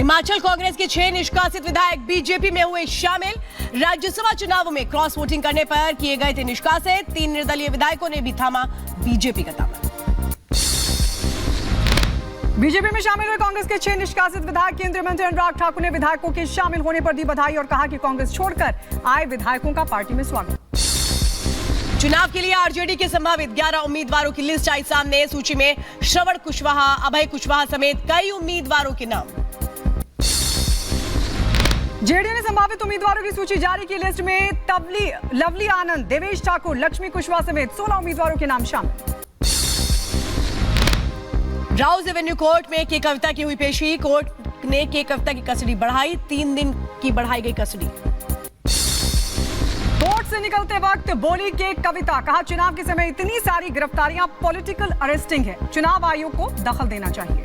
हिमाचल कांग्रेस के 6 निष्कासित विधायक बीजेपी में हुए शामिल। राज्यसभा चुनावों में क्रॉस वोटिंग करने पर किए गए थे निष्कासित। 3 निर्दलीय विधायकों ने भी थामा बीजेपी का दामन। बीजेपी में शामिल हुए कांग्रेस के 6 निष्कासित विधायक केंद्रीय मंत्री अनुराग ठाकुर ने विधायकों के शामिल होने पर दी बधाई और कहा कि कांग्रेस छोड़कर आए विधायकों का पार्टी में स्वागत। चुनाव के लिए आरजेडी के संभावित 11 उम्मीदवारों की लिस्ट आई सामने। सूची में श्रवण कुशवाहा, अभय कुशवाहा समेत कई उम्मीदवारों के नाम। जेडीयू ने संभावित उम्मीदवारों की सूची जारी की। लिस्ट में लवली आनंद, देवेश ठाकुर, लक्ष्मी कुशवाहा समेत 16 उम्मीदवारों के नाम शामिल। राउज एवेन्यू कोर्ट में के कविता की हुई पेशी। कोर्ट ने के कविता की कस्टडी बढ़ाई। 3 दिन की बढ़ाई गई कस्टडी। कोर्ट से निकलते वक्त बोली के कविता, कहा चुनाव के समय इतनी सारी गिरफ्तारियां पॉलिटिकल अरेस्टिंग है, चुनाव आयोग को दखल देना चाहिए।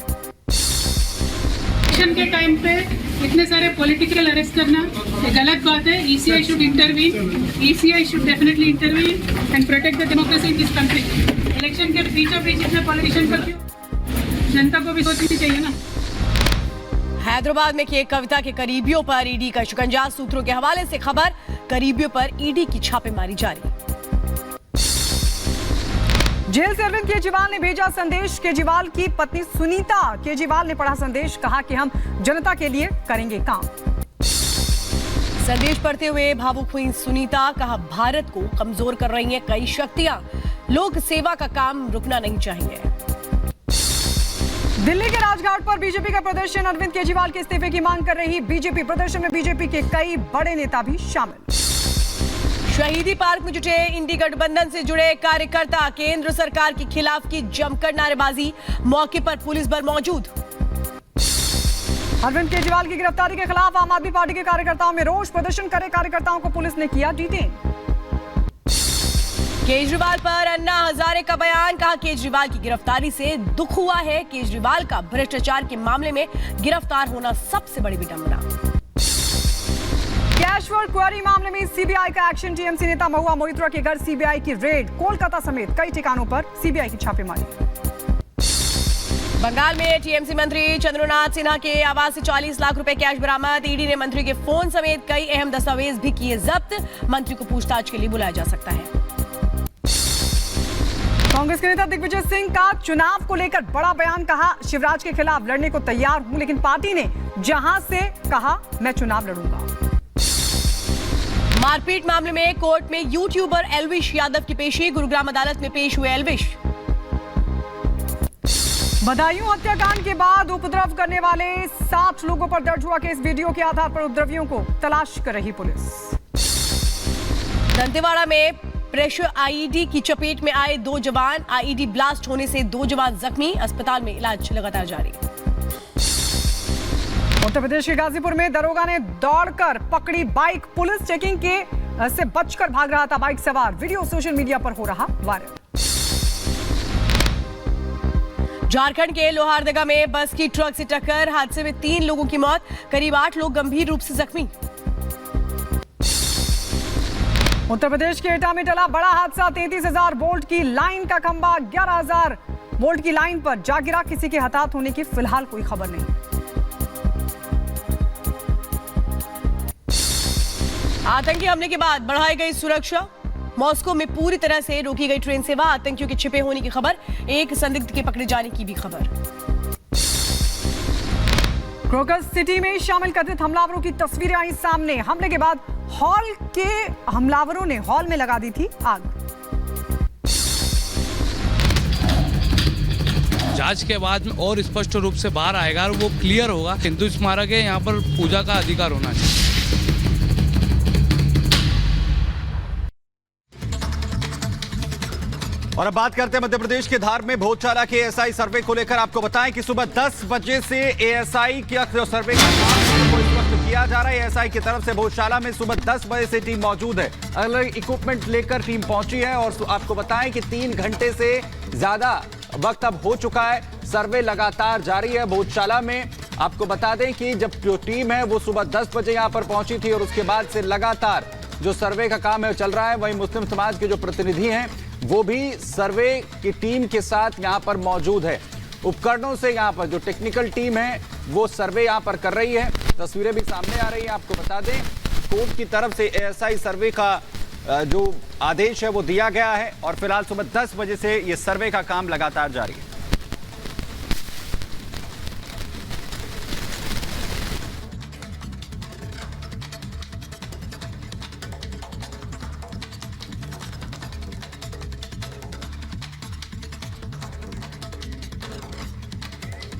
इलेक्शन के टाइम पे इतने सारे पॉलिटिकल अरेस्ट करना ये गलत बात है। ECI should intervene, ECI should definitely intervene and protect the democracy in this country. Election के बीचों बीच इतने पॉलिटिशियन पर क्यों? जनता को भी सोचनी चाहिए ना। हैदराबाद में के कविता के करीबियों पर ईडी का शिकंजा। सूत्रों के हवाले से खबर, करीबियों पर ईडी की छापेमारी जारी। जेल से अरविंद केजरीवाल ने भेजा संदेश। केजरीवाल की पत्नी सुनीता केजरीवाल ने पढ़ा संदेश, कहा कि हम जनता के लिए करेंगे काम। संदेश पढ़ते हुए भावुक हुई सुनीता, कहा भारत को कमजोर कर रही हैं कई शक्तियां, लोक सेवा का काम रुकना नहीं चाहिए। दिल्ली के राजघाट पर बीजेपी का प्रदर्शन। अरविंद केजरीवाल के इस्तीफे की मांग कर रही बीजेपी। प्रदर्शन में बीजेपी के कई बड़े नेता भी शामिल। शहीदी पार्क में जुटे इंडी गठबंधन से जुड़े कार्यकर्ता। केंद्र सरकार के खिलाफ की जमकर नारेबाजी। मौके पर पुलिस बल मौजूद। अरविंद केजरीवाल की गिरफ्तारी के खिलाफ आम आदमी पार्टी के कार्यकर्ताओं में रोष। प्रदर्शन करे कार्यकर्ताओं को पुलिस ने किया डिटेन। केजरीवाल पर अन्ना हजारे का बयान, कहा केजरीवाल की गिरफ्तारी से दुख हुआ है। केजरीवाल का भ्रष्टाचार के मामले में गिरफ्तार होना सबसे बड़ी विडंबना। कैशवर क्वेरी मामले में सीबीआई का एक्शन। टीएमसी नेता महुआ मोइत्रा के घर सीबीआई की रेड। कोलकाता समेत कई ठिकानों पर सीबीआई की छापेमारी। बंगाल में टीएमसी मंत्री चंद्रनाथ सिन्हा के आवास से 40 लाख रुपए कैश बरामद। ईडी ने मंत्री के फोन समेत कई अहम दस्तावेज भी किए जब्त। मंत्री को पूछताछ के लिए बुलाया जा सकता है। कांग्रेस के नेता दिग्विजय सिंह का चुनाव को लेकर बड़ा बयान। कहा शिवराज के खिलाफ लड़ने को तैयार हूं, लेकिन पार्टी ने जहां से कहा मैं चुनाव लड़ूंगा। मारपीट मामले में कोर्ट में यूट्यूबर एल्विश यादव की पेशी। गुरुग्राम अदालत में पेश हुए एल्विश। बदायूं हत्याकांड के बाद उपद्रव करने वाले 7 लोगों पर दर्ज हुआ केस। वीडियो के आधार पर उपद्रवियों को तलाश कर रही पुलिस। दंतेवाड़ा में प्रेशर आईईडी की चपेट में आए 2 जवान। आईईडी ब्लास्ट होने से 2 जवान जख्मी। अस्पताल में इलाज लगातार जारी। उत्तर प्रदेश के गाजीपुर में दरोगा ने दौड़कर पकड़ी बाइक। पुलिस चेकिंग के से बचकर भाग रहा था बाइक सवार। वीडियो सोशल मीडिया पर हो रहा वायरल। झारखंड के लोहारदगा में बस की ट्रक से टक्कर। हादसे में 3 लोगों की मौत, करीब 8 लोग गंभीर रूप से जख्मी। उत्तर प्रदेश के एटा में टला बड़ा हादसा। 33,000 वोल्ट की लाइन का खंभा 11,000 वोल्ट की लाइन पर जा गिरा। किसी के हताहत होने की फिलहाल कोई खबर नहीं। आतंकी हमले के बाद बढ़ाई गई सुरक्षा। मॉस्को में पूरी तरह से रोकी गई ट्रेन सेवा। आतंकियों के छिपे होने की खबर। एक संदिग्ध के पकड़े जाने की भी खबर। क्रोकस सिटी में शामिल कथित हमलावरों की तस्वीरें आई सामने। हमले के बाद हॉल के हमलावरों ने हॉल में लगा दी थी आग। जांच के बाद में और स्पष्ट रूप से बाहर आएगा और वो क्लियर होगा। हिंदू स्मारक है, यहाँ पर पूजा का अधिकार होना चाहिए। और अब बात करते हैं मध्य प्रदेश के धार में भोजशाला के एएसआई सर्वे को लेकर। आपको बताएं कि सुबह 10 बजे से एएसआई का जो सर्वे का काम को इस वक्त किया जा रहा है। एएसआई की तरफ से भोजशाला में सुबह 10 बजे से टीम मौजूद है। अलग इक्विपमेंट लेकर टीम पहुंची है और आपको बताएं कि 3 घंटे से ज्यादा वक्त अब हो चुका है। सर्वे लगातार जारी है भोजशाला में। आपको बता दें कि जब जो टीम है वो सुबह 10 बजे यहां पर पहुंची थी और उसके बाद से लगातार जो सर्वे का काम है चल रहा है। वहीं मुस्लिम समाज के जो प्रतिनिधि हैं वो भी सर्वे की टीम के साथ यहां पर मौजूद है। उपकरणों से यहां पर जो टेक्निकल टीम है वो सर्वे यहां पर कर रही है। तस्वीरें भी सामने आ रही है। आपको बता दें, कोर्ट की तरफ से एएसआई सर्वे का जो आदेश है वो दिया गया है और फिलहाल सुबह 10 बजे से ये सर्वे का काम लगातार जारी है।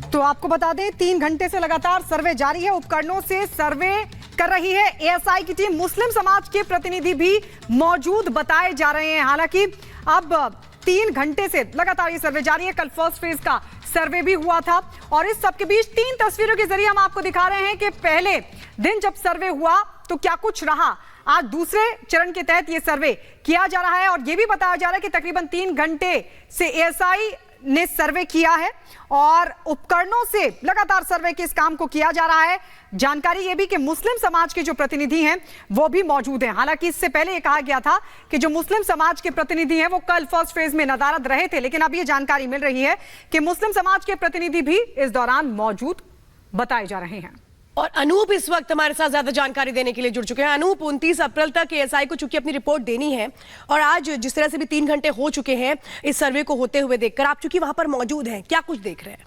तो आपको बता दें 3 घंटे से लगातार सर्वे जारी है। उपकरणों से सर्वे कर रही है एएसआई की टीम। मुस्लिम समाज के प्रतिनिधि भी मौजूद बताए जा रहे हैं। हालांकि अब 3 घंटे से लगातार ये सर्वे जारी है। कल फर्स्ट फेज का सर्वे भी हुआ था और इस सबके बीच 3 तस्वीरों के जरिए हम आपको दिखा रहे हैं कि पहले दिन जब सर्वे हुआ तो क्या कुछ रहा। आज दूसरे चरण के तहत ये सर्वे किया जा रहा है और ये भी बताया जा रहा है कि तकरीबन 3 घंटे से एएसआई ने सर्वे किया है और उपकरणों से लगातार सर्वे के इस काम को किया जा रहा है। जानकारी यह भी कि मुस्लिम समाज के जो प्रतिनिधि हैं वो भी मौजूद हैं। हालांकि इससे पहले यह कहा गया था कि जो मुस्लिम समाज के प्रतिनिधि हैं वो कल फर्स्ट फेज में नदारद रहे थे, लेकिन अब यह जानकारी मिल रही है कि मुस्लिम समाज के प्रतिनिधि भी इस दौरान मौजूद बताए जा रहे हैं। और अनूप इस वक्त हमारे साथ ज्यादा जानकारी देने के लिए जुड़ चुके हैं। अनूप, 29 अप्रैल तक एएसआई को चूंकि अपनी रिपोर्ट देनी है और आज जिस तरह से भी 3 घंटे हो चुके हैं इस सर्वे को होते हुए देखकर, आप चूंकि वहां पर मौजूद हैं, क्या कुछ देख रहे हैं?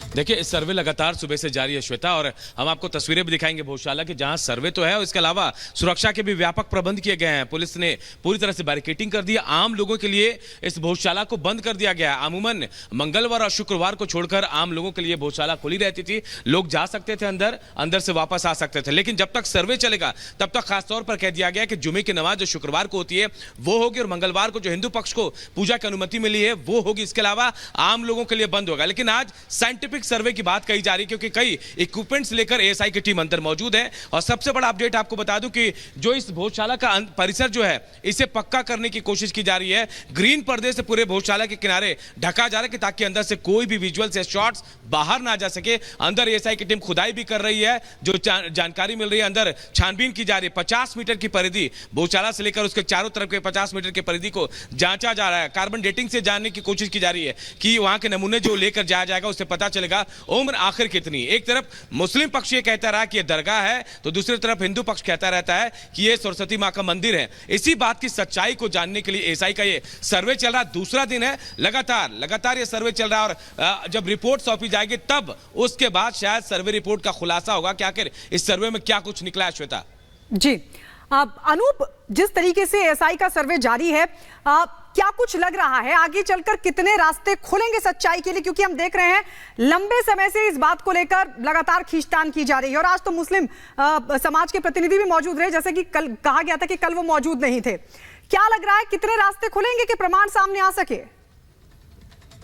देखिए, इस सर्वे लगातार सुबह से जारी है श्वेता, और हम आपको तस्वीरें भी दिखाएंगे भोजशाला की, जहां सर्वे तो है और इसके अलावा सुरक्षा के भी व्यापक प्रबंध किए गए हैं। पुलिस ने पूरी तरह से बैरिकेडिंग कर दी है। आम लोगों के लिए इस भोजशाला को बंद कर दिया गया है। अमूमन मंगलवार और शुक्रवार को छोड़कर आम लोगों के लिए भोजशाला खुली रहती थी। लोग जा सकते थे अंदर से वापस आ सकते थे, लेकिन जब तक सर्वे चलेगा तब तक खासतौर पर कह दिया गया कि जुमे की नमाज जो शुक्रवार को होती है वो होगी और मंगलवार को जो हिंदू पक्ष को पूजा की अनुमति मिली है वो होगी। इसके अलावा आम लोगों के लिए बंद होगा। लेकिन आज साइंटिफिक सर्वे की बात कही जा रही, क्योंकि कई इक्विपमेंट्स लेकर एएसआई की टीम अंदर मौजूद है। और सबसे बड़ा अपडेट आपको बता दूं कि जो इस भोजशाला का परिसर जो है इसे पक्का करने की कोशिश की जा रही है। ग्रीन पर्दे से पूरे भोजशाला के किनारे ढका जा रहा है कि ताकि अंदर से कोई भी विजुअल या शॉट्स बाहर ना जा सके। अंदर एएसआई की टीम खुदाई भी कर रही है। जो जानकारी मिल रही है, अंदर छानबीन की जा रही है। 50 मीटर की परिधि भोजशाला से लेकर उसके चारों तरफ के 50 मीटर की परिधि को जांचा जा रहा है। कार्बन डेटिंग से जानने की कोशिश की जा रही है कि वहां के नमूने जो लेकर जाया जाएगा उससे पता चलेगा उम्र आखिर कितनी। एक तरफ मुस्लिम पक्ष ये कहता रहा कि यह दरगाह है, तो दूसरी तरफ हिंदू पक्ष कहता रहता है कि यह सरस्वती मां का मंदिर है। इसी बात की सच्चाई को जानने के लिए एएसआई का ये सर्वे चल रहा, दूसरा दिन है। लगातार ये सर्वे चल रहा है और जब रिपोर्ट सौंपी जाएगी तब उसके बाद शायद सर्वे रिपोर्ट का खुलासा होगा कि आखिर इस सर्वे में क्या कुछ निकला है। श्वेता जी, अनूप, जिस तरीके से एएसआई का सर्वे जारी है, क्या कुछ लग रहा है आगे चलकर कितने रास्ते खुलेंगे सच्चाई के लिए? क्योंकि हम देख रहे हैं लंबे समय से इस बात को लेकर लगातार खींचतान की जा रही है और आज तो मुस्लिम समाज के प्रतिनिधि भी मौजूद रहे, जैसे कि कल कहा गया था कि कल वो मौजूद नहीं थे। क्या लग रहा है कितने रास्ते खुलेंगे कि प्रमाण सामने आ सके?